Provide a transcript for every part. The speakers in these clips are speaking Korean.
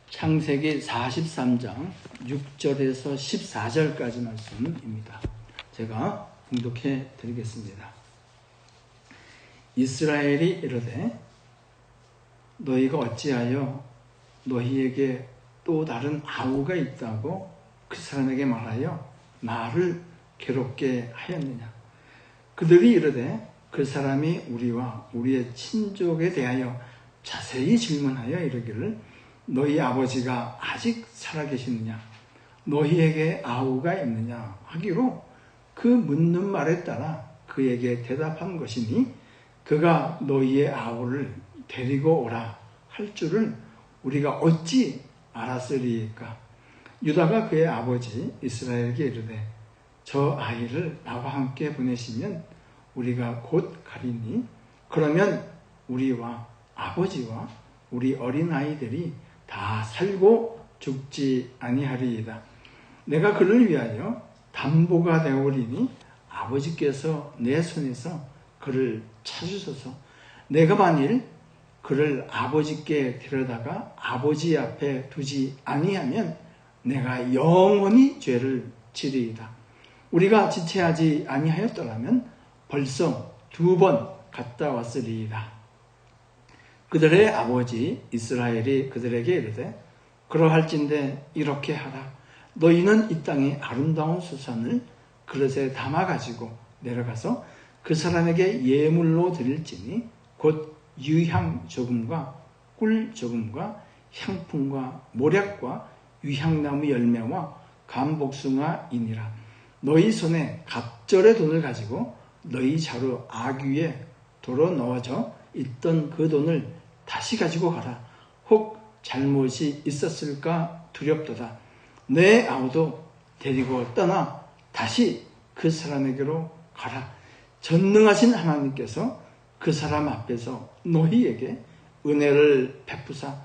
창세기 43장 6절에서 14절까지 말씀입니다. 제가 봉독해 드리겠습니다. 이스라엘이 이르되 너희가 어찌하여 너희에게 또 다른 아우가 있다고 그 사람에게 말하여 나를 괴롭게 하였느냐. 그들이 이르되 그 사람이 우리와 우리의 친족에 대하여 자세히 질문하여 이르기를 너희 아버지가 아직 살아계시느냐, 너희에게 아우가 있느냐 하기로 그 묻는 말에 따라 그에게 대답한 것이니 그가 너희의 아우를 데리고 오라 할 줄을 우리가 어찌 알았으리까. 유다가 그의 아버지 이스라엘에게 이르되 저 아이를 나와 함께 보내시면 우리가 곧 가리니 그러면 우리와 아버지와 우리 어린아이들이 다 살고 죽지 아니하리이다. 내가 그를 위하여 담보가 되오리니 아버지께서 내 손에서 그를 찾으소서. 내가 만일 그를 아버지께 데려다가 아버지 앞에 두지 아니하면 내가 영원히 죄를 지리이다. 우리가 지체하지 아니하였더라면 벌써 2번 갔다 왔으리이다. 그들의 아버지 이스라엘이 그들에게 이르되 그러할진대 이렇게 하라. 너희는 이 땅의 아름다운 수산을 그릇에 담아가지고 내려가서 그 사람에게 예물로 드릴지니 곧 유향 조금과 꿀 조금과 향품과 모략과 유향나무 열매와 감복숭아이니라. 너희 손에 갑절의 돈을 가지고 너희 자루 아귀에 도로 넣어져 있던 그 돈을 다시 가지고 가라. 혹 잘못이 있었을까 두렵도다. 내 아우도 데리고 떠나 다시 그 사람에게로 가라. 전능하신 하나님께서 그 사람 앞에서 너희에게 은혜를 베푸사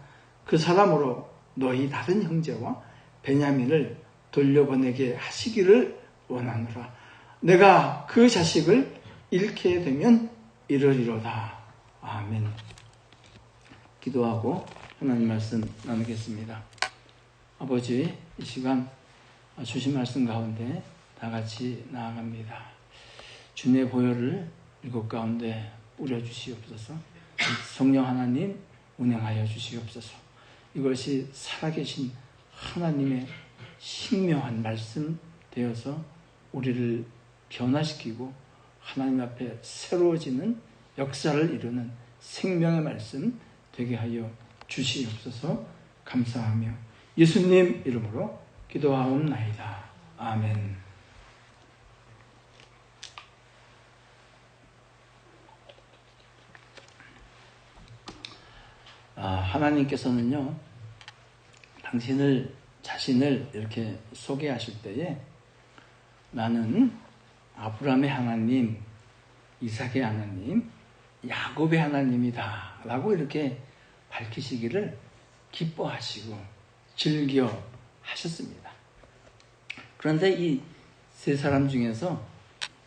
그 사람으로 너희 다른 형제와 베냐민을 돌려보내게 하시기를 원하노라. 내가 그 자식을 잃게 되면 이르리로다. 아멘. 기도하고 하나님 말씀 나누겠습니다. 아버지, 이 시간 주신 말씀 가운데 다 같이 나아갑니다. 주님의 보혈을 일곱 가운데 뿌려주시옵소서. 성령 하나님 운행하여 주시옵소서. 이것이 살아계신 하나님의 신명한 말씀 되어서 우리를 변화시키고 하나님 앞에 새로워지는 역사를 이루는 생명의 말씀 되게 하여 주시옵소서. 감사하며 예수님 이름으로 기도하옵나이다. 아멘. 하나님께서는요, 자신을 이렇게 소개하실 때에 나는 아브라함의 하나님, 이삭의 하나님, 야곱의 하나님이다 라고 이렇게 밝히시기를 기뻐하시고 즐겨 하셨습니다. 그런데 이 세 사람 중에서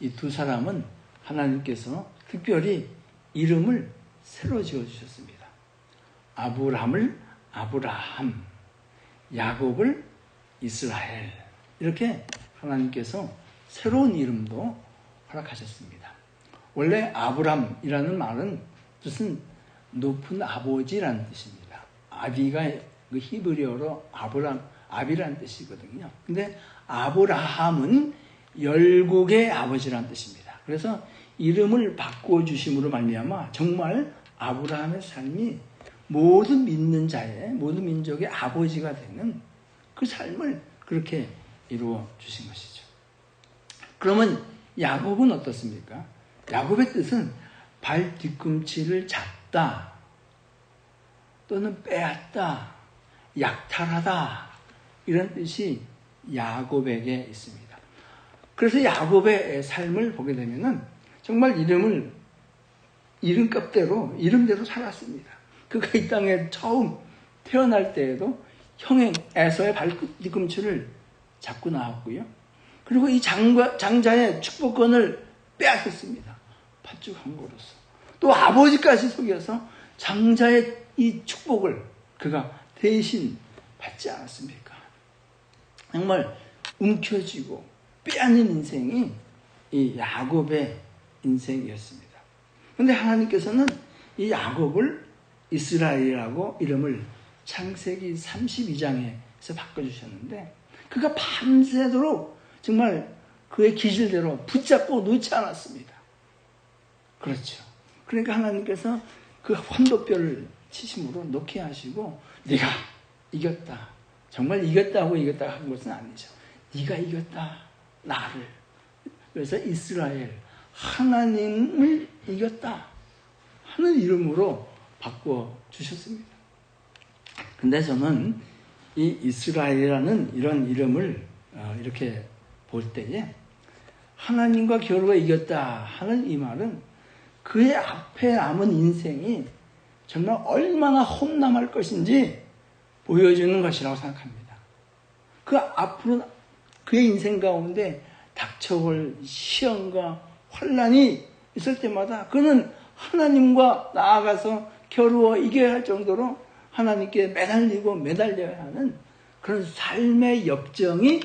이 두 사람은 하나님께서 특별히 이름을 새로 지어주셨습니다. 아브람을 아브라함, 야곱을 이스라엘, 이렇게 하나님께서 새로운 이름도 허락하셨습니다. 원래 아브람이라는 말은 뜻은 높은 아버지라는 뜻입니다. 아비가 그 히브리어로 아비라는 뜻이거든요. 근데 아브라함은 열국의 아버지라는 뜻입니다. 그래서 이름을 바꿔주심으로 말미암아 정말 아브라함의 삶이 모든 믿는 자의, 모든 민족의 아버지가 되는 그 삶을 그렇게 이루어 주신 것이죠. 그러면 야곱은 어떻습니까? 야곱의 뜻은 발 뒤꿈치를 잡다 또는 빼앗다, 약탈하다, 이런 뜻이 야곱에게 있습니다. 그래서 야곱의 삶을 보게 되면은 정말 이름대로 살았습니다. 그가 이 땅에 처음 태어날 때에도 형의 에서의 발 뒤꿈치를 잡고 나왔고요. 그리고 이 장자의 축복권을 빼앗았습니다. 팥죽한 거로서. 또 아버지까지 속여서 장자의 이 축복을 그가 대신 받지 않았습니까? 정말 움켜쥐고 빼앗는 인생이 이 야곱의 인생이었습니다. 그런데 하나님께서는 이 야곱을 이스라엘이라고 이름을 창세기 32장에서 바꿔주셨는데 그가 밤새도록 정말 그의 기질대로 붙잡고 놓지 않았습니다. 그렇죠. 그러니까 하나님께서 그 환도뼈를 치심으로 놓게 하시고 네가 이겼다. 정말 이겼다고 이겼다 한 것은 아니죠. 네가 이겼다. 나를. 그래서 이스라엘 하나님을 이겼다 하는 이름으로 바꿔주셨습니다. 근데 저는 이 이스라엘이라는 이런 이름을 이렇게 볼 때에 하나님과 겨루어 이겼다 하는 이 말은 그의 앞에 남은 인생이 정말 얼마나 험난할 것인지 보여주는 것이라고 생각합니다. 그 앞으로 그의 인생 가운데 닥쳐올 시험과 환난이 있을 때마다 그는 하나님과 나아가서 겨루어 이겨야 할 정도로 하나님께 매달리고 매달려야 하는 그런 삶의 역정이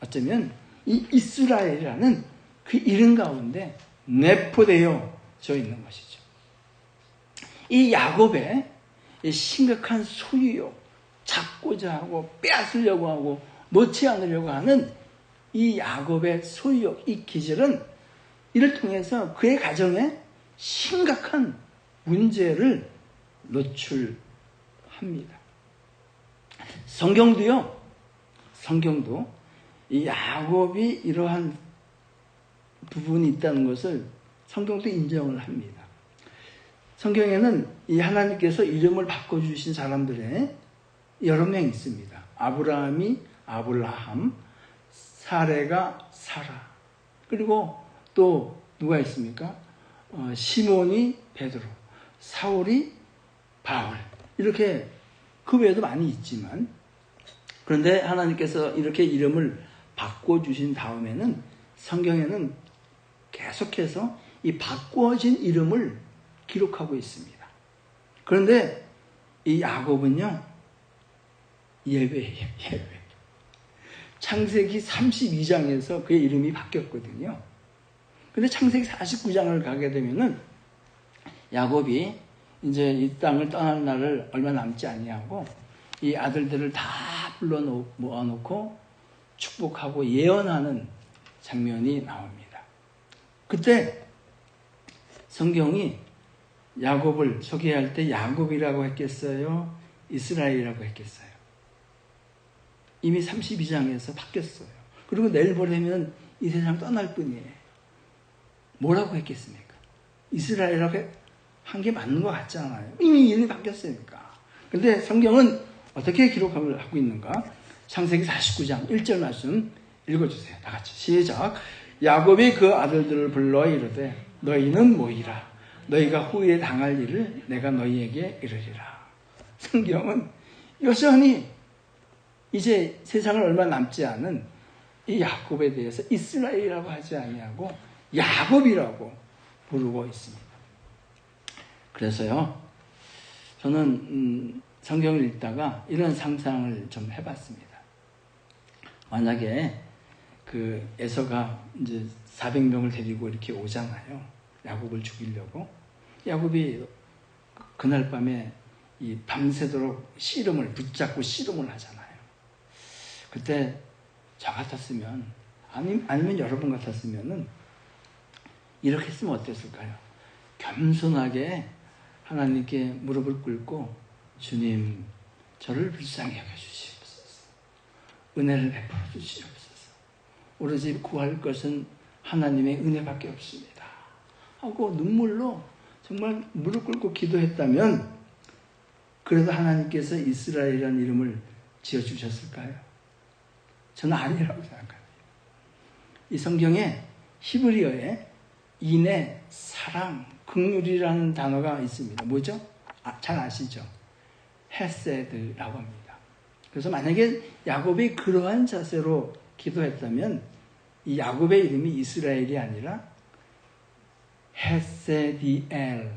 어쩌면 이 이스라엘이라는 그 이름 가운데 내포되어져 있는 것이죠. 이 야곱의 이 심각한 소유욕, 잡고자 하고 빼앗으려고 하고 놓지 않으려고 하는 이 야곱의 소유욕, 이 기질은 이를 통해서 그의 가정에 심각한 문제를 노출합니다. 성경도 이 야곱이 이러한 부분이 있다는 것을 성경도 인정을 합니다. 성경에는 이 하나님께서 이름을 바꿔주신 사람들의 여러 명 있습니다. 아브라함이 아블라함, 사레가 사라. 그리고 또 누가 있습니까? 시몬이 베드로, 사울이 바울. 이렇게 그 외에도 많이 있지만 그런데 하나님께서 이렇게 이름을 바꿔주신 다음에는 성경에는 계속해서 이 바꿔진 이름을 기록하고 있습니다. 그런데 이 야곱은요, 예외예요. 창세기 32장에서 그의 이름이 바뀌었거든요. 근데 창세기 49장을 가게 되면은 야곱이 이제 이 땅을 떠날 날을 얼마 남지 아니하고 이 아들들을 다 불러 모아놓고 축복하고 예언하는 장면이 나옵니다. 그때 성경이 야곱을 소개할 때 야곱이라고 했겠어요? 이스라엘이라고 했겠어요? 이미 32장에서 바뀌었어요. 그리고 내일 모레면 이 세상 떠날 뿐이에요. 뭐라고 했겠습니까? 이스라엘이라고 한 게 맞는 것 같잖아요. 이미 이름이 바뀌었으니까. 근데 성경은 어떻게 기록을 하고 있는가? 창세기 49장 1절 말씀 읽어주세요. 다 같이 시작. 야곱이 그 아들들을 불러 이르되 너희는 모이라. 너희가 후에 당할 일을 내가 너희에게 이르리라. 성경은 여전히 이제 세상을 얼마 남지 않은 이 야곱에 대해서 이스라엘이라고 하지 아니하고 야곱이라고 부르고 있습니다. 그래서요, 저는 성경을 읽다가 이런 상상을 좀 해봤습니다. 만약에 그 에서가 이제 400명을 데리고 이렇게 오잖아요. 야곱을 죽이려고. 야곱이 그날 밤에 이 밤새도록 씨름을 붙잡고 씨름을 하잖아요. 그때 저 같았으면 아니면 여러분 같았으면은 이렇게 했으면 어땠을까요? 겸손하게 하나님께 무릎을 꿇고 주님 저를 불쌍히 여겨주시옵소서. 은혜를 베풀어 주시옵소서. 오로지 구할 것은 하나님의 은혜밖에 없습니다. 하고 눈물로 정말 무릎 꿇고 기도했다면 그래도 하나님께서 이스라엘이라는 이름을 지어주셨을까요? 저는 아니라고 생각합니다. 이 성경에 히브리어에 인애, 사랑, 긍휼이라는 단어가 있습니다. 뭐죠? 잘 아시죠? 헤세드라고 합니다. 그래서 만약에 야곱이 그러한 자세로 기도했다면 이 야곱의 이름이 이스라엘이 아니라 헤세디엘,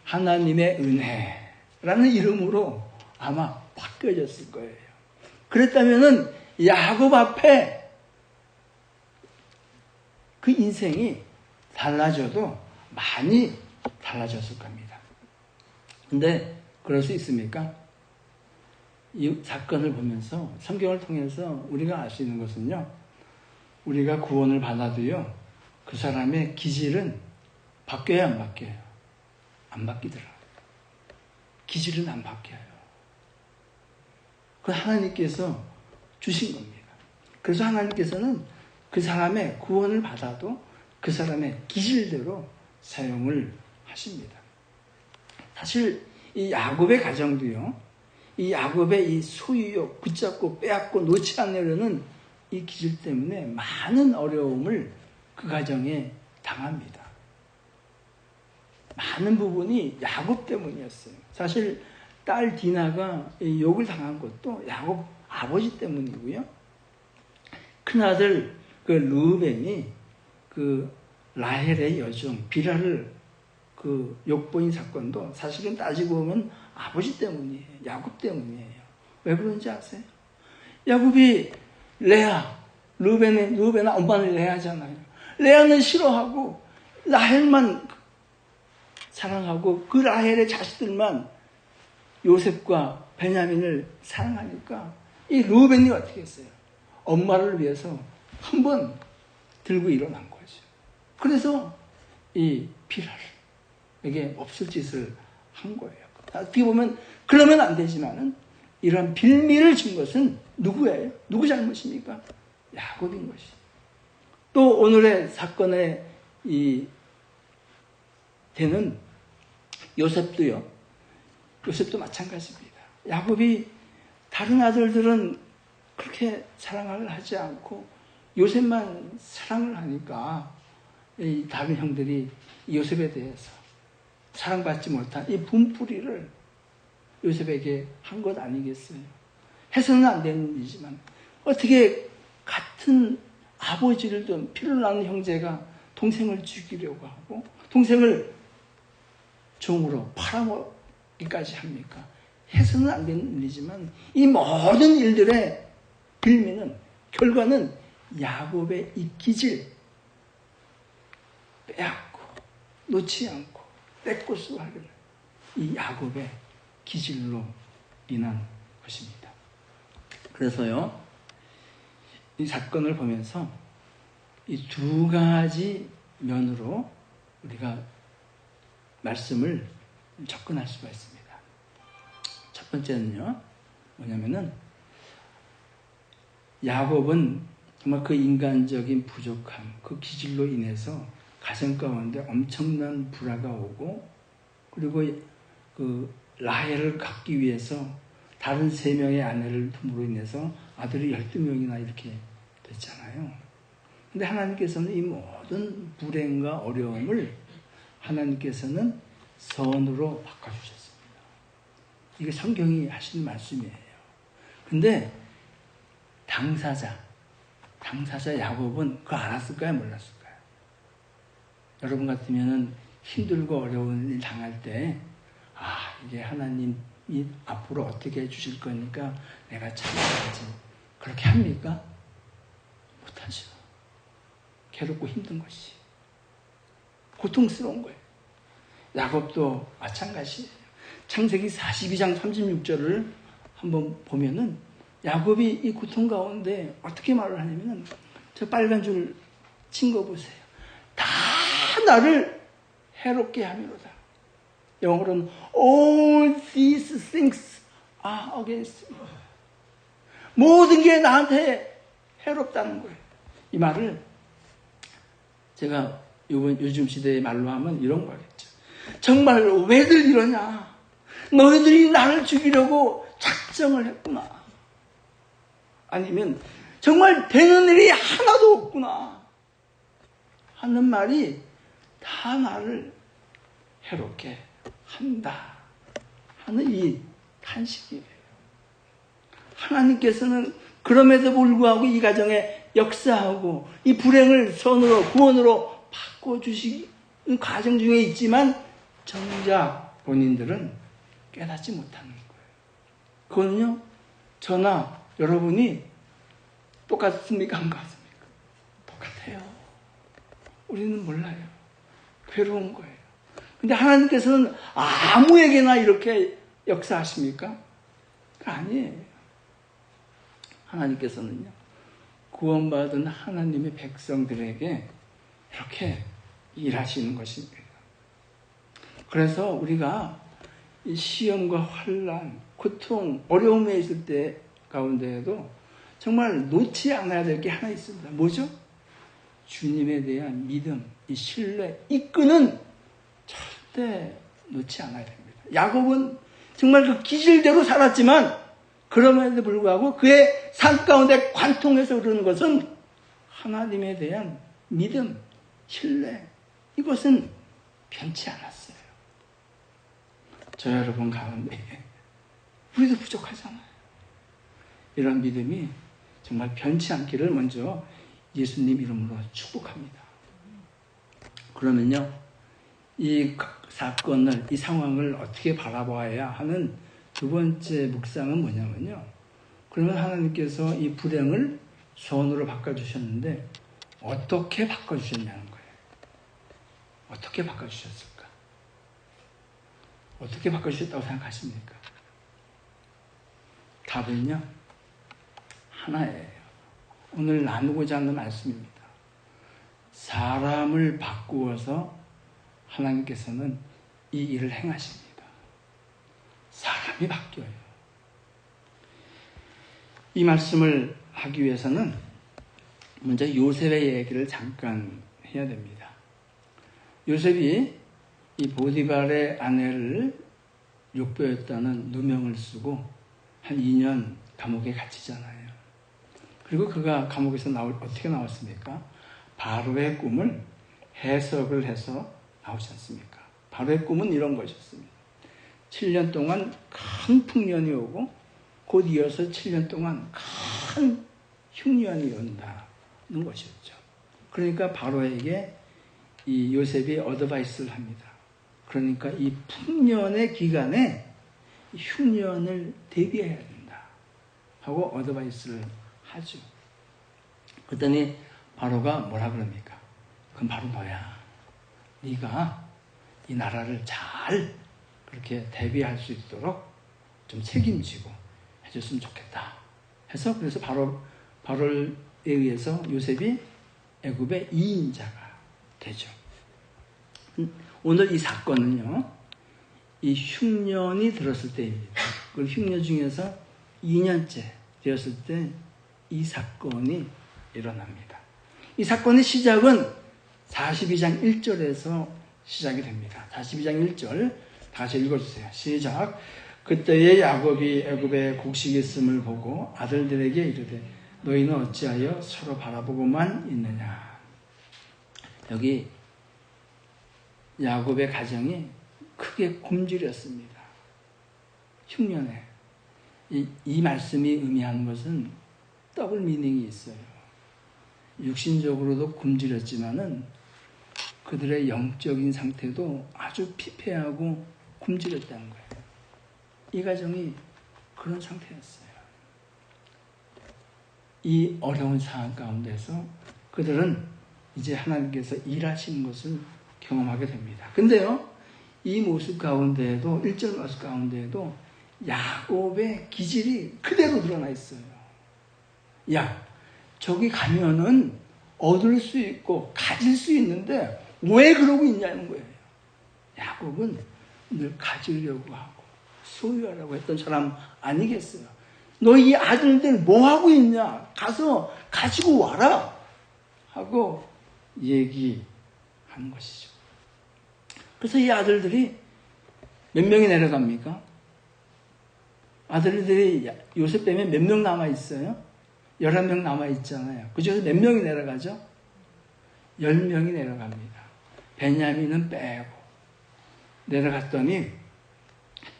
하나님의 은혜라는 이름으로 아마 바뀌어졌을 거예요. 그랬다면은 야곱 앞에 그 인생이 달라져도 많이 달라졌을 겁니다. 근데 그럴 수 있습니까? 이 사건을 보면서 성경을 통해서 우리가 알 수 있는 것은요, 우리가 구원을 받아도요, 그 사람의 기질은 바뀌어요, 안 바뀌어요? 안 바뀌더라고요. 기질은 안 바뀌어요. 그 하나님께서 주신 겁니다. 그래서 하나님께서는 그 사람의 구원을 받아도 그 사람의 기질대로 사용을 하십니다. 사실 이 야곱의 가정도요, 이 야곱의 이 소유욕, 붙잡고 빼앗고 놓지 않으려는 이 기질 때문에 많은 어려움을 그 가정에 당합니다. 많은 부분이 야곱 때문이었어요. 사실 딸 디나가 욕을 당한 것도 야곱 아버지 때문이고요. 큰아들 그 르우벤이 그 라헬의 여종 비라를 그 욕보인 사건도 사실은 따지고 보면 아버지 때문이에요. 야곱 때문이에요. 왜 그런지 아세요? 야곱이 레아, 르우벤은 엄마는 레아잖아요. 레아는 싫어하고 라헬만 사랑하고 그 라헬의 자식들만 요셉과 베냐민을 사랑하니까 이 르우벤이 어떻게 했어요? 엄마를 위해서 한번 들고 일어난 거죠. 그래서 이 비라에게 없을 짓을 한 거예요. 어떻게 보면 그러면 안 되지만은 이런 빌미를 준 것은 누구예요? 누구 잘못입니까? 야곱인 것이. 또 오늘의 사건에 이 되는 요셉도 마찬가지입니다. 야곱이 다른 아들들은 그렇게 사랑을 하지 않고 요셉만 사랑을 하니까 이 다른 형들이 요셉에 대해서 사랑받지 못한 이 분풀이를 요셉에게 한 것 아니겠어요? 해서는 안 되는 일이지만 어떻게 같은 아버지를 둔 피를 나는 형제가 동생을 죽이려고 하고 동생을 종으로 팔아먹기까지 합니까? 해서는 안 되는 일이지만 이 모든 일들의 빌미는 결과는 야곱의 이 기질 빼앗고 놓지 않고 뺏고 수하는 이 야곱의 기질로 인한 것입니다. 그래서요, 이 사건을 보면서 이 두 가지 면으로 우리가 말씀을 접근할 수가 있습니다. 첫 번째는요, 뭐냐면은 야곱은 정말 그 인간적인 부족함, 그 기질로 인해서 가정 가운데 엄청난 불화가 오고, 그리고 그 라헬을 갖기 위해서 다른 3명의 아내를 둠으로 인해서 아들이 12명이나 이렇게 됐잖아요. 근데 하나님께서는 이 모든 불행과 어려움을 하나님께서는 선으로 바꿔주셨습니다. 이게 성경이 하신 말씀이에요. 근데 당사자 야곱은 그거 알았을까요? 몰랐을까요? 여러분 같으면은 힘들고 어려운 일 당할 때, 이게 하나님이 앞으로 어떻게 해주실 거니까 내가 참아야지. 그렇게 합니까? 못하죠. 괴롭고 힘든 것이. 고통스러운 거예요. 야곱도 마찬가지예요. 창세기 42장 36절을 한번 보면은 야곱이 이 고통 가운데 어떻게 말을 하냐면은 저 빨간 줄 친 거 보세요. 다 나를 해롭게 하미로다. 영어로는 all these things are against me. 모든 게 나한테 해롭다는 거예요. 이 말을 제가 요즘 시대의 말로 하면 이런 거겠죠. 정말 왜들 이러냐. 너희들이 나를 죽이려고 작정을 했구나. 아니면 정말 되는 일이 하나도 없구나 하는 말이 다 나를 해롭게 한다 하는 이 탄식이에요. 하나님께서는 그럼에도 불구하고 이 가정에 역사하고 이 불행을 선으로 구원으로 바꿔주시는 과정 중에 있지만 정작 본인들은 깨닫지 못하는 거예요. 그거는요, 저나 여러분이 똑같습니까? 안 같습니까? 똑같아요. 우리는 몰라요. 괴로운 거예요. 근데 하나님께서는 아무에게나 이렇게 역사하십니까? 아니에요. 하나님께서는요, 구원받은 하나님의 백성들에게 이렇게 일하시는 것입니다. 그래서 우리가 이 시험과 환난, 고통, 어려움에 있을 때 가운데에도 정말 놓지 않아야 될 게 하나 있습니다. 뭐죠? 주님에 대한 믿음, 이 신뢰, 이 끈은 절대 놓지 않아야 됩니다. 야곱은 정말 그 기질대로 살았지만 그럼에도 불구하고 그의 삶 가운데 관통해서 흐르는 것은 하나님에 대한 믿음, 신뢰, 이것은 변치 않았어요. 저 여러분 가운데 우리도 부족하잖아요. 이런 믿음이 정말 변치 않기를 먼저 예수님 이름으로 축복합니다. 그러면요, 이 사건을, 이 상황을 어떻게 바라봐야 하는 두 번째 묵상은 뭐냐면요, 그러면 하나님께서 이 불행을 소원으로 바꿔주셨는데 어떻게 바꿔주셨냐는 거예요. 어떻게 바꿔주셨을까? 어떻게 바꿔주셨다고 생각하십니까? 답은요, 하나예요. 오늘 나누고자 하는 말씀입니다. 사람을 바꾸어서 하나님께서는 이 일을 행하십니다. 사람이 바뀌어요. 이 말씀을 하기 위해서는 먼저 요셉의 얘기를 잠깐 해야 됩니다. 요셉이 이 보디발의 아내를 욕보였다는 누명을 쓰고 한 2년 감옥에 갇히잖아요. 그리고 그가 감옥에서 어떻게 나왔습니까? 바로의 꿈을 해석을 해서 나오지 않습니까? 바로의 꿈은 이런 것이었습니다. 7년 동안 큰 풍년이 오고 곧 이어서 7년 동안 큰 흉년이 온다는 것이었죠. 그러니까 바로에게 이 요셉이 어드바이스를 합니다. 그러니까 이 풍년의 기간에 흉년을 대비해야 된다 하고 어드바이스를 하죠. 그랬더니 바로가 뭐라 그럽니까? 그럼 바로 너야. 네가 이 나라를 잘 그렇게 대비할 수 있도록 좀 책임지고 해줬으면 좋겠다 해서, 그래서 바로에 의해서 요셉이 애굽의 2인자가 되죠. 오늘 이 사건은요, 이 흉년이 들었을 때입니다. 그 흉년 중에서 2년째 되었을 때 이 사건이 일어납니다. 이 사건의 시작은 42장 1절에서 시작이 됩니다. 42장 1절 다시 읽어주세요. 시작. 그때에 야곱이 애굽에 곡식이 있음을 보고 아들들에게 이르되 너희는 어찌하여 서로 바라보고만 있느냐. 여기 야곱의 가정이 크게 굶주렸습니다. 흉년에. 이 말씀이 의미하는 것은 더블 미닝이 있어요. 육신적으로도 굶주렸지만은 그들의 영적인 상태도 아주 피폐하고 굶주렸다는 거예요. 이 가정이 그런 상태였어요. 이 어려운 상황 가운데서 그들은 이제 하나님께서 일하시는 것을 경험하게 됩니다. 근데요, 이 모습 가운데에도, 1절 모습 가운데에도 야곱의 기질이 그대로 드러나 있어요. 야, 저기 가면은 얻을 수 있고 가질 수 있는데 왜 그러고 있냐는 거예요. 야곱은 늘 가지려고 하고 소유하려고 했던 사람 아니겠어요? 너 이 아들들 뭐 하고 있냐? 가서 가지고 와라 하고 얘기하는 것이죠. 그래서 이 아들들이 몇 명이 내려갑니까? 아들들이 요셉 때문에 몇 명 남아있어요? 11명 남아있잖아요. 그 중에서 몇 명이 내려가죠? 10명이 내려갑니다. 베냐민은 빼고 내려갔더니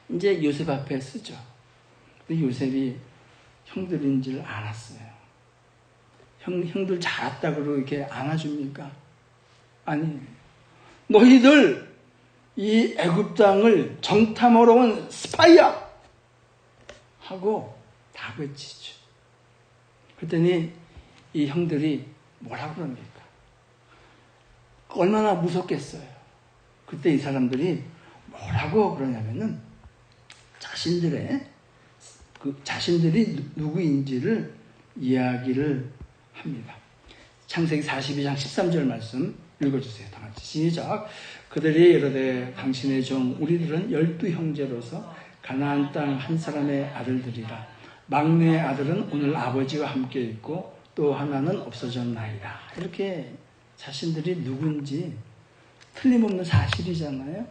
이제 요셉 앞에 쓰죠. 근데 요셉이 형들인 줄 알았어요. 형들 잘했다고 이렇게 안아줍니까? 아니, 너희들 이 애굽 땅을 정탐하러 온 스파이야 하고 다 외치죠. 그랬더니 이 형들이 뭐라고 그럽니까? 얼마나 무섭겠어요. 그때 이 사람들이 뭐라고 그러냐면은 자신들이 누구인지를 이야기를 합니다. 창세기 42장 13절 말씀 읽어주세요. 다 같이 시작. 그들이 이르되 당신의 종 우리들은 12 형제로서 가나안 땅 한 사람의 아들들이라. 막내 아들은 오늘 아버지와 함께 있고 또 하나는 없어졌나이다. 이렇게 자신들이 누군지 틀림없는 사실이잖아요.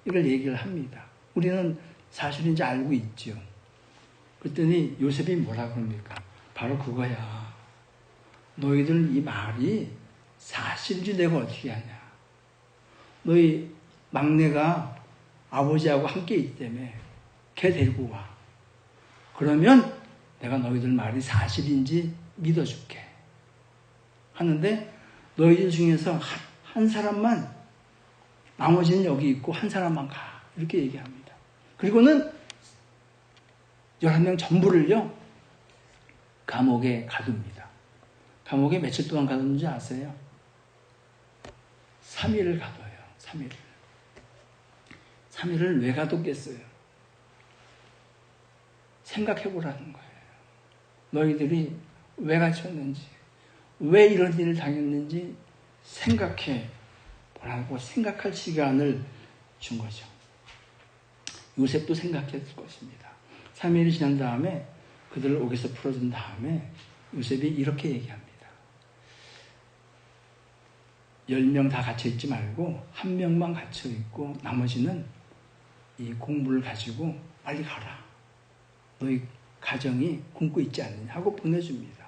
이걸 얘기를 합니다. 우리는 사실인지 알고 있죠. 그랬더니 요셉이 뭐라 그럽니까? 바로 그거야. 너희들 이 말이 사실인지 내가 어떻게 하냐. 너희 막내가 아버지하고 함께 있다며. 걔 데리고 와. 그러면 내가 너희들 말이 사실인지 믿어줄게. 하는데 너희들 중에서 한 사람만, 나머지는 여기 있고 한 사람만 가. 이렇게 얘기합니다. 그리고는 11명 전부를요, 감옥에 가둡니다. 감옥에 며칠 동안 가뒀는지 아세요? 3일을 가둬요. 3일을. 3일을 왜 가뒀겠어요? 생각해보라는 거예요. 너희들이 왜 갇혔는지, 왜 이런 일을 당했는지 생각해보라고 생각할 시간을 준 거죠. 요셉도 생각했을 것입니다. 3일이 지난 다음에 그들을 옥에서 풀어준 다음에 요셉이 이렇게 얘기합니다. 10명 다 갇혀있지 말고 1명만 갇혀있고 나머지는 이 공부를 가지고 빨리 가라. 너희 가정이 굶고 있지 않느냐 하고 보내줍니다.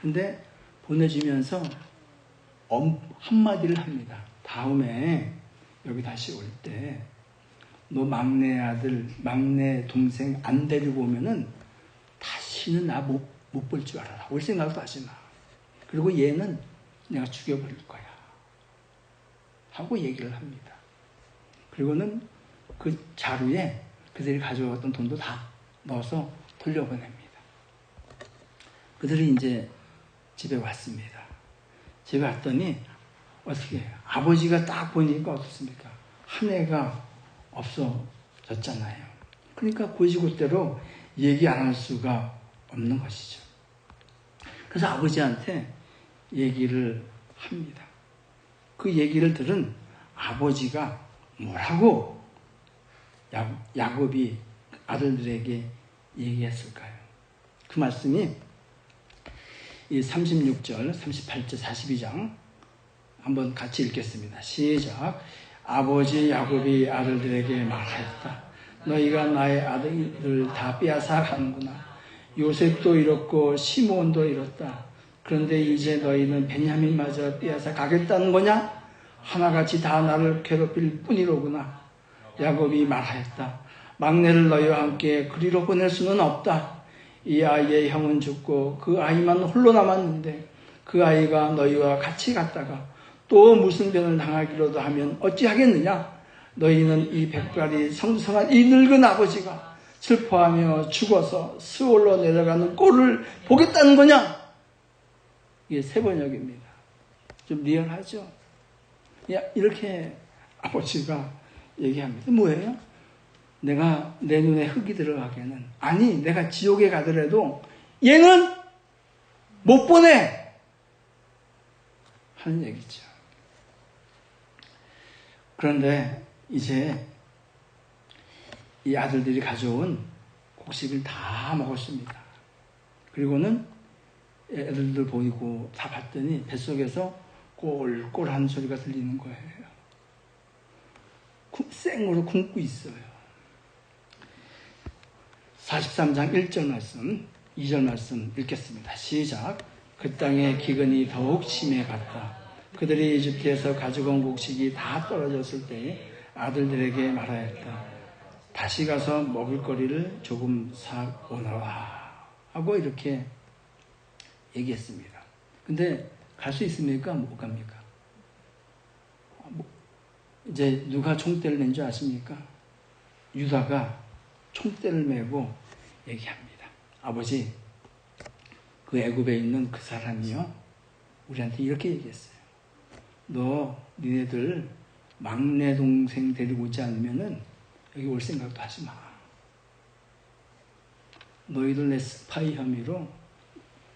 근데 보내주면서 한마디를 합니다. 다음에 여기 다시 올 때 너 막내 아들, 막내 동생 안 데리고 오면은 다시는 나 못 볼 줄 알아라. 올 생각도 하지 마. 그리고 얘는 내가 죽여버릴 거야. 하고 얘기를 합니다. 그리고는 그 자루에 그들이 가져왔던 돈도 다 넣어서 돌려보냅니다. 그들이 이제 집에 왔습니다. 집에 왔더니 어떻게 해요? 아버지가 딱 보니까 어떻습니까? 한 해가 없어졌잖아요. 그러니까 곧이곧대로 얘기 안 할 수가 없는 것이죠. 그래서 아버지한테 얘기를 합니다. 그 얘기를 들은 아버지가 뭐라고 야곱이 아들들에게 얘기했을까요? 그 말씀이 이 36절, 38절, 42장 한번 같이 읽겠습니다. 시작. 아버지 야곱이 아들들에게 말하였다. 너희가 나의 아들들 다 빼앗아 가는구나. 요셉도 잃었고 시므온도 잃었다. 그런데 이제 너희는 베냐민마저 빼앗아 가겠다는 거냐? 하나같이 다 나를 괴롭힐 뿐이로구나. 야곱이 말하였다. 막내를 너희와 함께 그리로 보낼 수는 없다. 이 아이의 형은 죽고 그 아이만 홀로 남았는데 그 아이가 너희와 같이 갔다가 또 무슨 병을 당하기로도 하면 어찌하겠느냐? 너희는 이 백발이 성성한 이 늙은 아버지가 슬퍼하며 죽어서 스올로 내려가는 꼴을 보겠다는 거냐? 이게 세 번역입니다. 좀 리얼하죠? 이렇게 아버지가 얘기합니다. 뭐예요? 내가 내 눈에 흙이 들어가기에는, 아니 내가 지옥에 가더라도 얘는 못 보내! 하는 얘기죠. 그런데 이제 이 아들들이 가져온 곡식을 다 먹었습니다. 그리고는 애들들 보이고 다 봤더니 뱃속에서 꼴꼴하는 소리가 들리는 거예요. 생으로 굶고 있어요. 43장 1절 말씀, 2절 말씀 읽겠습니다. 시작. 그 땅의 기근이 더욱 심해갔다. 그들이 이집트에서 가져온 곡식이 다 떨어졌을 때에 아들들에게 말하였다. 다시 가서 먹을 거리를 조금 사오너라 하고 이렇게 얘기했습니다. 근데 갈 수 있습니까? 못 갑니까? 이제 누가 총대를 낸 줄 아십니까? 유다가 총대를 메고 얘기합니다. 아버지, 그 애굽에 있는 그 사람이요, 우리한테 이렇게 얘기했어요. 니네들 막내 동생 데리고 오지 않으면은 여기 올 생각도 하지 마. 너희들 내 스파이 혐의로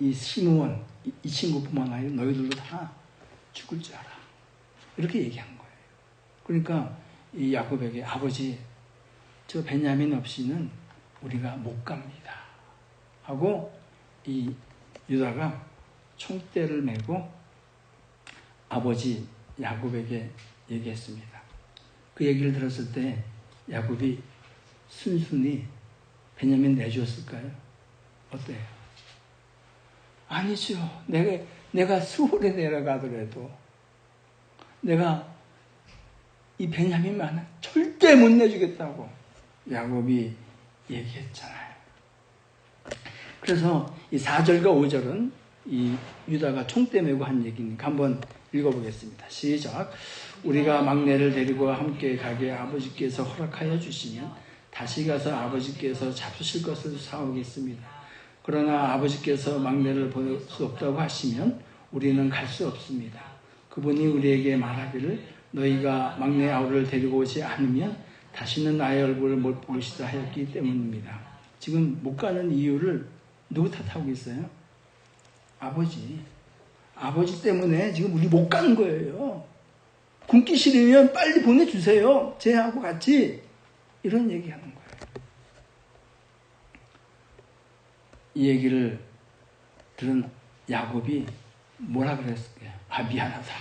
이 시므온, 이 친구뿐만 아니라 너희들도 다 죽을 줄 알아. 이렇게 얘기한 거예요. 그러니까 이 야곱에게 아버지, 저 베냐민 없이는 우리가 못 갑니다. 하고 이 유다가 총대를 메고 아버지 야곱에게 얘기했습니다. 그 얘기를 들었을 때 야곱이 순순히 베냐민 내주었을까요? 어때요? 아니죠. 내가 수월에 내려가더라도 내가 이 베냐민만은 절대 못 내주겠다고 야곱이 얘기했잖아요. 그래서 이 4절과 5절은 이 유다가 총대 메고 한 얘기니까 한번 읽어보겠습니다. 시작. 우리가 막내를 데리고 함께 가게 아버지께서 허락하여 주시면 다시 가서 아버지께서 잡수실 것을 사오겠습니다. 그러나 아버지께서 막내를 보낼 수 없다고 하시면 우리는 갈 수 없습니다. 그분이 우리에게 말하기를 너희가 막내 아우를 데리고 오지 않으면 다시는 나의 얼굴을 못 보시다 하였기 때문입니다. 지금 못 가는 이유를 누구 탓하고 있어요? 아버지 때문에 지금 우리 못 가는 거예요. 굶기 싫으면 빨리 보내주세요. 쟤하고 같이. 이런 얘기하는 거예요. 이 얘기를 들은 야곱이 뭐라 그랬을까요? 미안하다.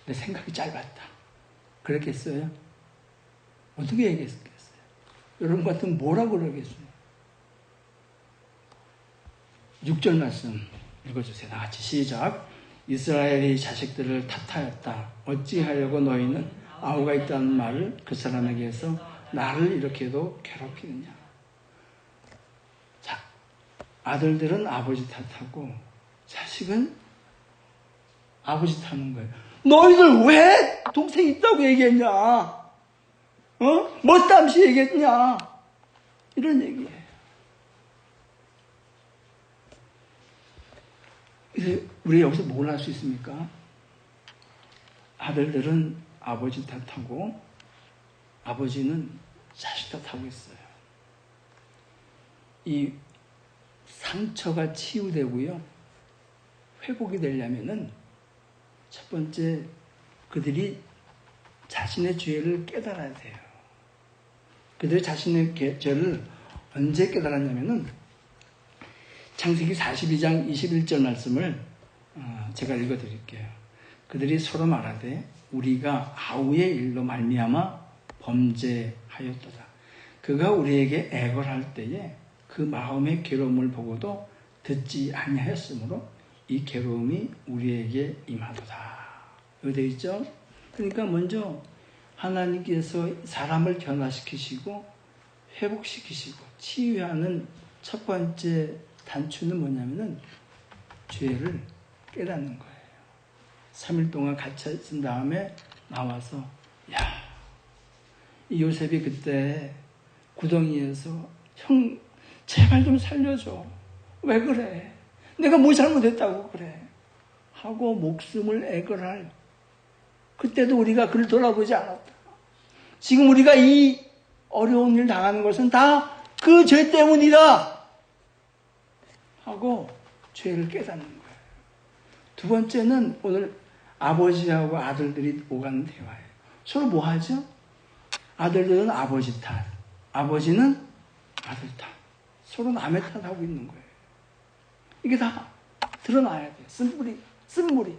내 생각이 짧았다. 그랬겠어요? 어떻게 얘기했겠어요? 여러분 같으면 뭐라고 그러겠어요? 6절 말씀 읽어주세요. 다 같이 시작. 이스라엘이 자식들을 탓하였다. 어찌하려고 너희는 아우가 있다는 말을 그 사람에게 해서 나를 이렇게도 괴롭히느냐. 자, 아들들은 아버지 탓하고 자식은 아버지 탓하는 거예요. 너희들 왜 동생 있다고 얘기했냐? 멋담시 얘기했냐? 이런 얘기예요. 우리 여기서 뭘 할 수 있습니까? 아들들은 아버지 탓하고 아버지는 자식 탓하고 있어요. 이 상처가 치유되고요, 회복이 되려면은 첫 번째 그들이 자신의 죄를 깨달아야 돼요. 그들이 자신의 죄를 언제 깨달았냐면은 창세기 42장 21절 말씀을 제가 읽어드릴게요. 그들이 서로 말하되 우리가 아우의 일로 말미암아 범죄하였도다. 그가 우리에게 애걸할 때에 그 마음의 괴로움을 보고도 듣지 아니하였으므로 이 괴로움이 우리에게 임하도다. 여기 되어 있죠? 그러니까 먼저 하나님께서 사람을 변화시키시고 회복시키시고 치유하는 첫 번째 단추는 뭐냐면은 죄를 깨닫는 거예요. 3일 동안 갇혀 있은 다음에 나와서 이 요셉이 그때 구덩이에서 형 제발 좀 살려줘. 왜 그래? 내가 뭐 잘못했다고 그래? 하고 목숨을 애걸할 그때도 우리가 그를 돌아보지 않았다. 지금 우리가 이 어려운 일 당하는 것은 다 그 죄 때문이다 하고 죄를 깨닫는 거예요. 두 번째는 오늘 아버지하고 아들들이 오가는 대화예요. 서로 뭐 하죠? 아들들은 아버지 탓, 아버지는 아들 탓. 서로 남의 탓하고 있는 거예요. 이게 다 드러나야 돼요. 쓴물이.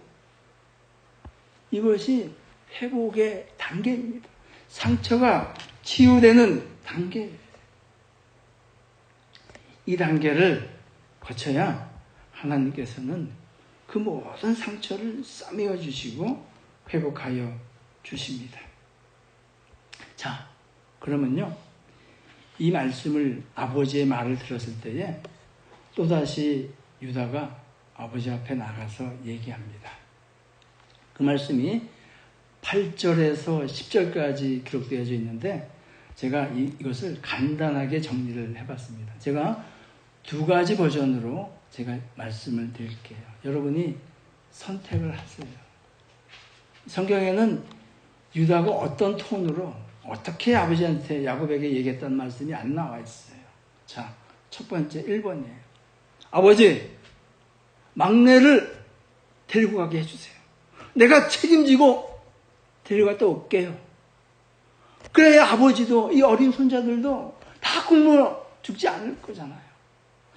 이것이 회복의 단계입니다. 상처가 치유되는 단계예요. 이 단계를 거쳐야 하나님께서는 그 모든 상처를 싸매어 주시고 회복하여 주십니다. 자, 그러면요, 이 말씀을 아버지의 말을 들었을 때에 또다시 유다가 아버지 앞에 나가서 얘기합니다. 그 말씀이 8절에서 10절까지 기록되어져 있는데 제가 이것을 간단하게 정리를 해봤습니다. 제가 두 가지 버전으로 제가 말씀을 드릴게요. 여러분이 선택을 하세요. 성경에는 유다가 어떤 톤으로 어떻게 아버지한테 야곱에게 얘기했다는 말씀이 안 나와 있어요. 자, 첫 번째 1번이에요. 아버지, 막내를 데리고 가게 해주세요. 내가 책임지고 데려갔다 올게요. 그래야 아버지도 이 어린 손자들도 다 굶어 죽지 않을 거잖아요.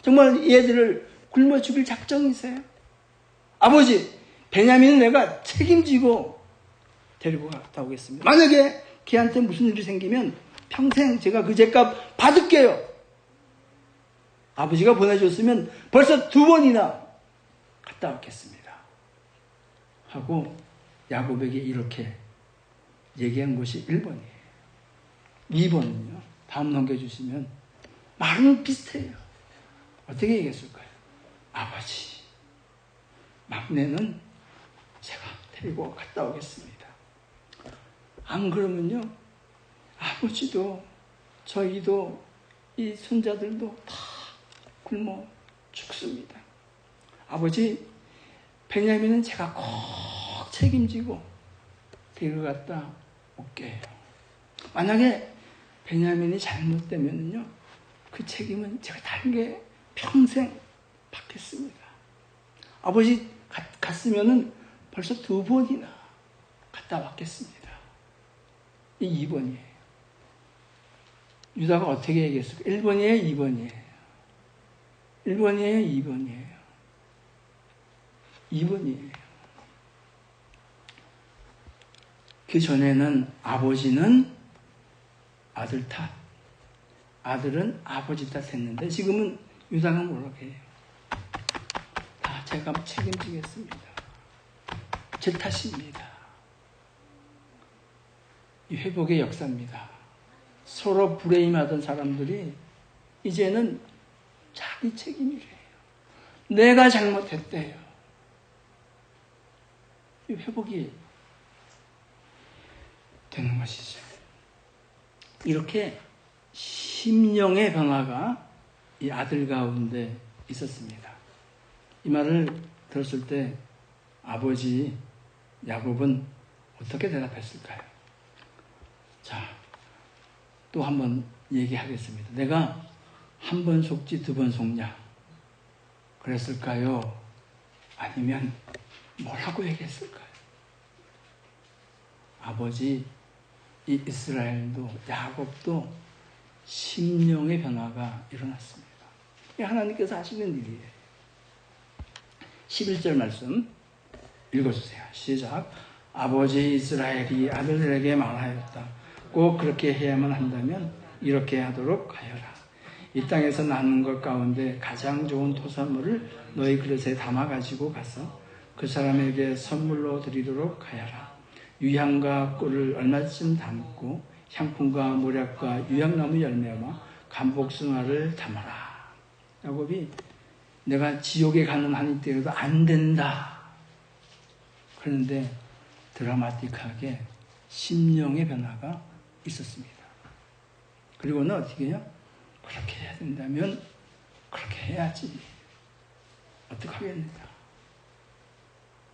정말 얘들을 굶어 죽일 작정이세요? 아버지, 베냐민은 내가 책임지고 데리고 갔다 오겠습니다. 만약에 걔한테 무슨 일이 생기면 평생 제가 그 죄값 받을게요. 아버지가 보내줬으면 벌써 2번이나 갔다 왔겠습니다. 하고 야곱에게 이렇게 얘기한 것이 1번이에요. 2번은요. 다음 넘겨주시면 말은 비슷해요. 어떻게 얘기했을까요? 아버지, 막내는 제가 데리고 갔다 오겠습니다. 안 그러면요, 아버지도 저희도 이 손자들도 다 굶어 죽습니다. 아버지, 베냐민은 제가 꼭 책임지고 데려갔다 올게요. 만약에 베냐민이 잘못되면요, 그 책임은 제가 다르게 평생 받겠습니다. 아버지 갔으면은 벌써 2번이나 갔다 왔겠습니다. 이 2번이에요. 유다가 어떻게 얘기했을까? 1번이에요, 2번이에요. 1번이에요, 2번이에요. 2번이에요. 그 전에는 아버지는 아들 탓, 아들은 아버지 탓 했는데 지금은 유다가 뭐라고 해요? 다 제가 책임지겠습니다. 제 탓입니다. 이 회복의 역사입니다. 서로 불행하던 사람들이 이제는 자기 책임이래요. 내가 잘못했대요. 이 회복이 되는 것이죠. 이렇게 심령의 변화가 이 아들 가운데 있었습니다. 이 말을 들었을 때 아버지 야곱은 어떻게 대답했을까요? 자, 또 한번 얘기하겠습니다. 내가 한 번 속지 2번 속냐? 그랬을까요? 아니면 뭐라고 얘기했을까요? 아버지, 이 이스라엘도 야곱도 심령의 변화가 일어났습니다. 이게 하나님께서 하시는 일이에요. 11절 말씀 읽어주세요. 시작. 아버지 이스라엘이 아들들에게 말하였다. 꼭 그렇게 해야만 한다면 이렇게 하도록 하여라. 이 땅에서 나는 것 가운데 가장 좋은 토사물을 너희 그릇에 담아가지고 가서 그 사람에게 선물로 드리도록 하여라. 유향과 꿀을 얼마쯤 담고 향품과 모략과 유향나무 열매와 감복숭아를 담아라. 야곱이 내가 지옥에 가는 한이 되어도 안 된다. 그런데 드라마틱하게 심령의 변화가 있었습니다. 그리고는 어떻게 해요? 그렇게 해야 된다면 그렇게 해야지. 어떡하겠느냐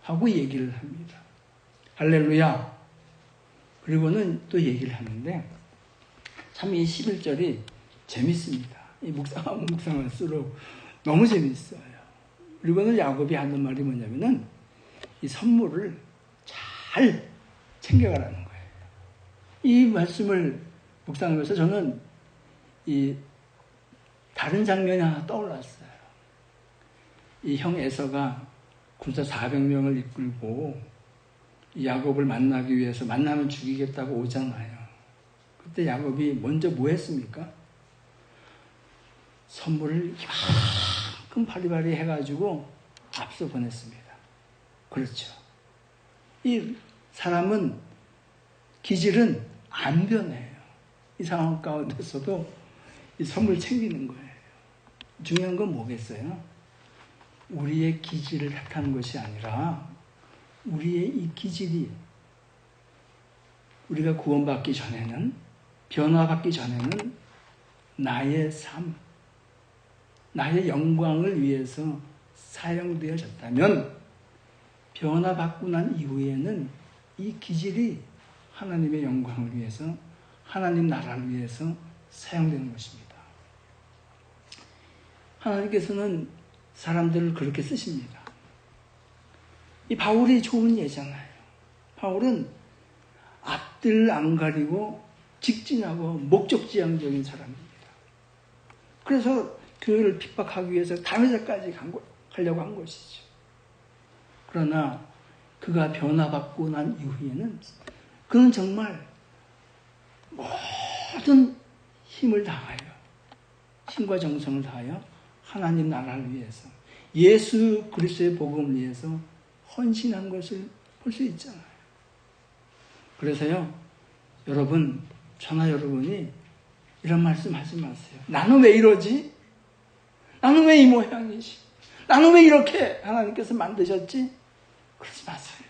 하고 얘기를 합니다. 할렐루야. 그리고는 또 얘기를 하는데 참 이 11절이 재밌습니다. 이 묵상할수록 너무 재밌어요. 그리고는 야곱이 하는 말이 뭐냐면은 이 선물을 잘 챙겨가라는 거예요. 이 말씀을 묵상하면서 저는 이 다른 장면이 하나 떠올랐어요. 이 형 에서가 군사 400명을 이끌고 야곱을 만나기 위해서 만나면 죽이겠다고 오잖아요. 그때 야곱이 먼저 뭐 했습니까? 선물을 이만큼 바리바리 해가지고 앞서 보냈습니다. 그렇죠. 이 사람은 기질은 안 변해요. 이 상황 가운데서도 이 선물 챙기는 거예요. 중요한 건 뭐겠어요? 우리의 기질을 탓하는 것이 아니라 우리의 이 기질이 우리가 구원받기 전에는 변화받기 전에는 나의 삶, 나의 영광을 위해서 사용되어졌다면 변화받고 난 이후에는 이 기질이 하나님의 영광을 위해서, 하나님 나라를 위해서 사용되는 것입니다. 하나님께서는 사람들을 그렇게 쓰십니다. 이 바울이 좋은 예잖아요. 바울은 앞들 안 가리고 직진하고 목적지향적인 사람입니다. 그래서 교회를 핍박하기 위해서 담에서까지 가려고 한 것이죠. 그러나 그가 변화받고 난 이후에는 그는 정말 모든 힘을 다하여, 힘과 정성을 다하여 하나님 나라를 위해서, 예수 그리스도의 복음을 위해서 헌신한 것을 볼 수 있잖아요. 그래서요, 여러분, 저나 여러분이 이런 말씀 하지 마세요. 나는 왜 이러지? 나는 왜 이 모양이지? 나는 왜 이렇게 하나님께서 만드셨지? 그러지 마세요.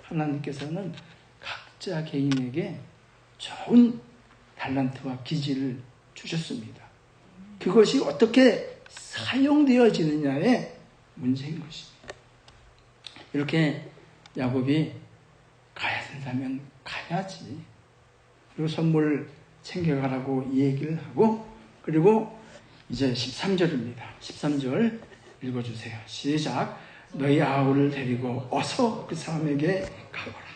하나님께서는 각자 개인에게 좋은 달란트와 기질을 주셨습니다. 그것이 어떻게 사용되어지느냐의 문제인 것입니다. 이렇게 야곱이 가야 된다면 가야지. 그리고 선물 챙겨가라고 얘기를 하고, 그리고 이제 13절입니다. 13절 읽어주세요. 시작. 너희 아우를 데리고 어서 그 사람에게 가거라.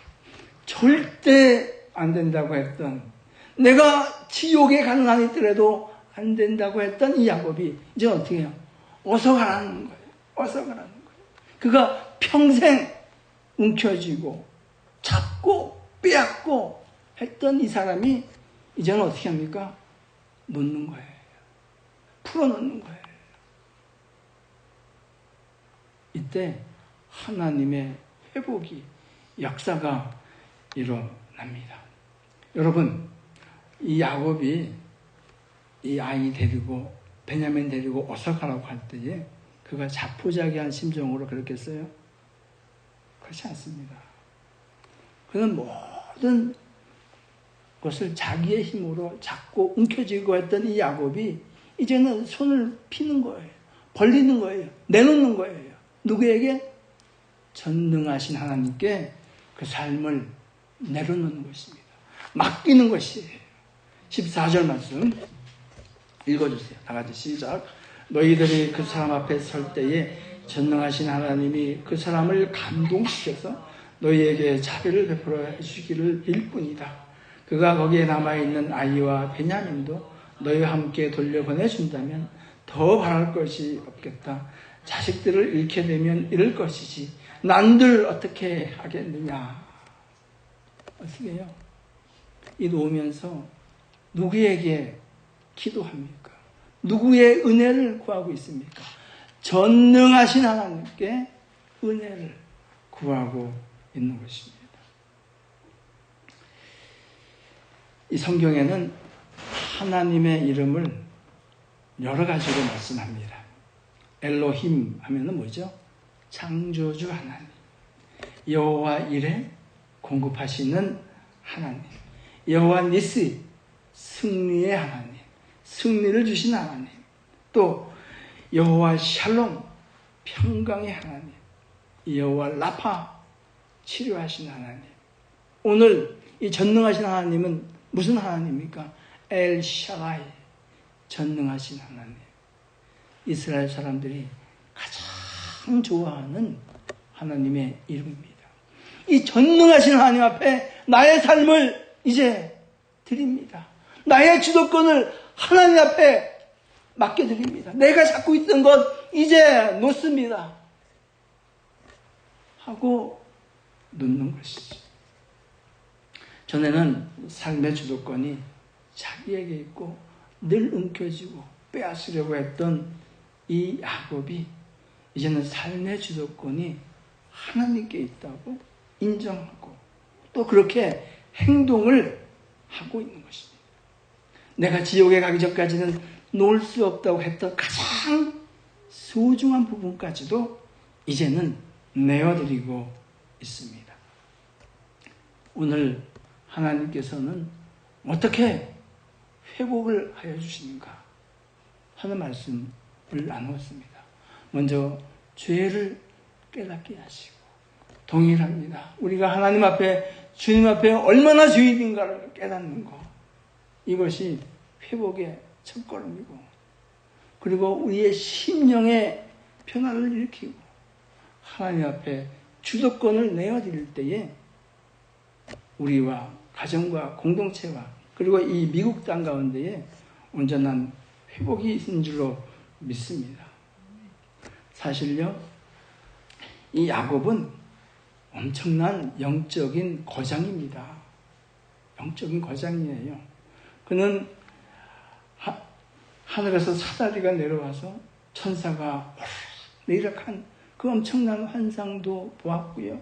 절대 안 된다고 했던, 내가 지옥에 가는 한 있더라도 안 된다고 했던 이 야곱이 이제 어떻게 해요? 어서 가라는 거예요. 어서 가라는 거예요. 그가 평생 움켜쥐고 잡고 빼앗고 했던 이 사람이 이제는 어떻게 합니까? 놓는 거예요. 풀어놓는 거예요. 이때 하나님의 회복이, 역사가 일어납니다. 여러분, 이 야곱이 이 아이 데리고, 베냐민 데리고 어서 가라고 할 때에 그가 자포자기한 심정으로 그렇게 했어요? 그렇지 않습니다. 그는 모든 것을 자기의 힘으로 잡고 움켜쥐고 했던 이 야곱이 이제는 손을 피는 거예요. 벌리는 거예요. 내놓는 거예요. 누구에게? 전능하신 하나님께 그 삶을 내려놓는 것입니다. 맡기는 것이에요. 14절 말씀 읽어주세요. 다 같이 시작. 너희들이 그 사람 앞에 설 때에 전능하신 하나님이 그 사람을 감동시켜서 너희에게 자비를 베풀어 해주기를 빌 뿐이다. 그가 거기에 남아있는 아이와 베냐민도 너희와 함께 돌려보내준다면 더 바랄 것이 없겠다. 자식들을 잃게 되면 잃을 것이지 난들 어떻게 하겠느냐. 어떻게 해요? 이 놓으면서 누구에게 기도합니까? 누구의 은혜를 구하고 있습니까? 전능하신 하나님께 은혜를 구하고 있는 것입니다. 이 성경에는 하나님의 이름을 여러 가지로 말씀합니다. 엘로힘 하면은 뭐죠? 창조주 하나님. 여호와 이레 공급하시는 하나님. 여호와 니스 승리의 하나님. 승리를 주신 하나님. 또 여호와 샬롬 평강의 하나님. 여호와 라파 치료하신 하나님. 오늘 이 전능하신 하나님은 무슨 하나님입니까? 엘 샤라이 전능하신 하나님. 이스라엘 사람들이 가장 좋아하는 하나님의 이름입니다. 이 전능하신 하나님 앞에 나의 삶을 이제 드립니다. 나의 주도권을 하나님 앞에 맡겨드립니다. 내가 잡고 있던 것 이제 놓습니다. 하고 놓는 것이죠. 전에는 삶의 주도권이 자기에게 있고 늘 움켜쥐고 빼앗으려고 했던 이 야곱이 이제는 삶의 주도권이 하나님께 있다고 인정하고 또 그렇게 행동을 하고 있는 것입니다. 내가 지옥에 가기 전까지는 놓을 수 없다고 했던 가장 소중한 부분까지도 이제는 내어드리고 있습니다. 오늘 하나님께서는 어떻게 회복을 하여 주시는가 하는 말씀 나누었습니다. 먼저 죄를 깨닫게 하시고 동일합니다. 우리가 하나님 앞에 주님 앞에 얼마나 죄인인가를 깨닫는 것, 이것이 회복의 첫걸음이고, 그리고 우리의 심령의 변화를 일으키고 하나님 앞에 주도권을 내어드릴 때에 우리와 가정과 공동체와 그리고 이 미국 땅 가운데에 온전한 회복이 있는 줄로 믿습니다. 사실요, 이 야곱은 엄청난 영적인 거장입니다. 영적인 거장이에요. 그는 하늘에서 사다리가 내려와서 천사가 내리락한 그 엄청난 환상도 보았고요.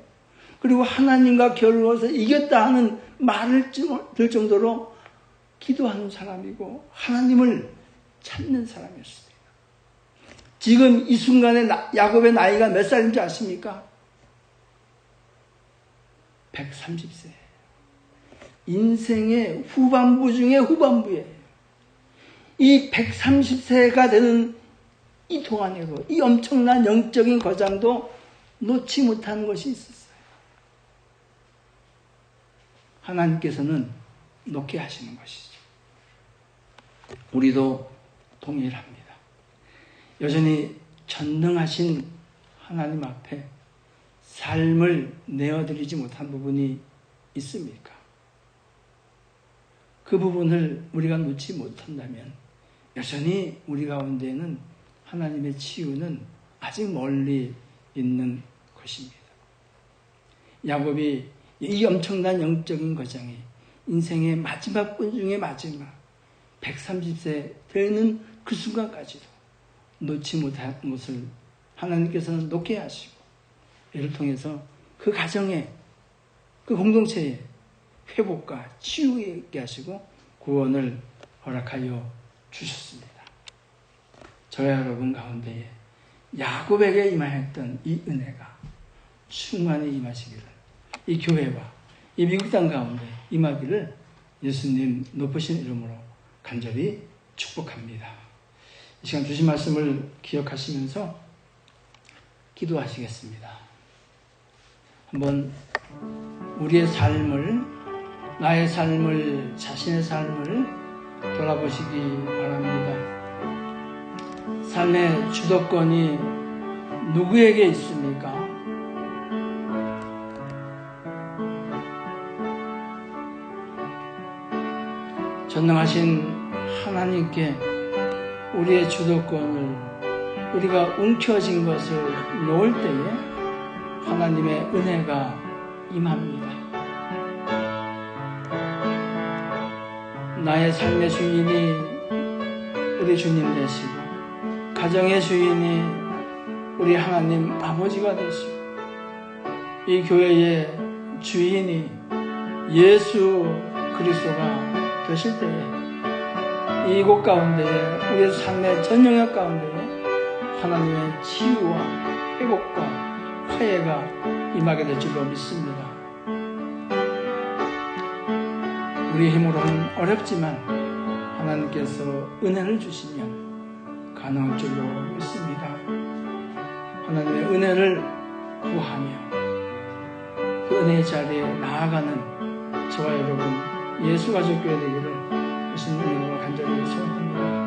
그리고 하나님과 겨루어서 이겼다 하는 말을 들 정도로 기도하는 사람이고 하나님을 찾는 사람이었습니다. 지금 이 순간에 야곱의 나이가 몇 살인지 아십니까? 130세. 인생의 후반부 중에 후반부예요. 이 130세가 되는 이 동안에도 이 엄청난 영적인 거장도 놓지 못한 것이 있었어요. 하나님께서는 놓게 하시는 것이죠. 우리도 동일합니다. 여전히 전능하신 하나님 앞에 삶을 내어드리지 못한 부분이 있습니까? 그 부분을 우리가 놓지 못한다면 여전히 우리 가운데는 하나님의 치유는 아직 멀리 있는 것입니다. 야곱이 이 엄청난 영적인 거장이 인생의 마지막 분 중에 마지막 130세 되는 그 순간까지도 놓지 못한 것을 하나님께서는 놓게 하시고 이를 통해서 그 가정에 그 공동체에 회복과 치유에 있게 하시고 구원을 허락하여 주셨습니다. 저와 여러분 가운데에 야곱에게 임하였던 이 은혜가 충만히 임하시기를, 이 교회와 이 미국 땅 가운데 임하기를 예수님 높으신 이름으로 간절히 축복합니다. 이 시간 주신 말씀을 기억하시면서 기도하시겠습니다. 한번 우리의 삶을, 나의 삶을, 자신의 삶을 돌아보시기 바랍니다. 삶의 주도권이 누구에게 있습니까? 전능하신 하나님께 우리의 주도권을, 우리가 움켜쥔 것을 놓을 때에 하나님의 은혜가 임합니다. 나의 삶의 주인이 우리 주님 되시고, 가정의 주인이 우리 하나님 아버지가 되시고, 이 교회의 주인이 예수 그리스도가 되실 때에 이곳 가운데에, 우리의 삶의 전 영역 가운데에 하나님의 치유와 회복과 화해가 임하게 될 줄로 믿습니다. 우리 힘으로는 어렵지만 하나님께서 은혜를 주시면 가능할 줄로 믿습니다. 하나님의 은혜를 구하며 그 은혜의 자리에 나아가는 저와 여러분 예수가족교회 되기를 예수님으로 간절히 소원합니다.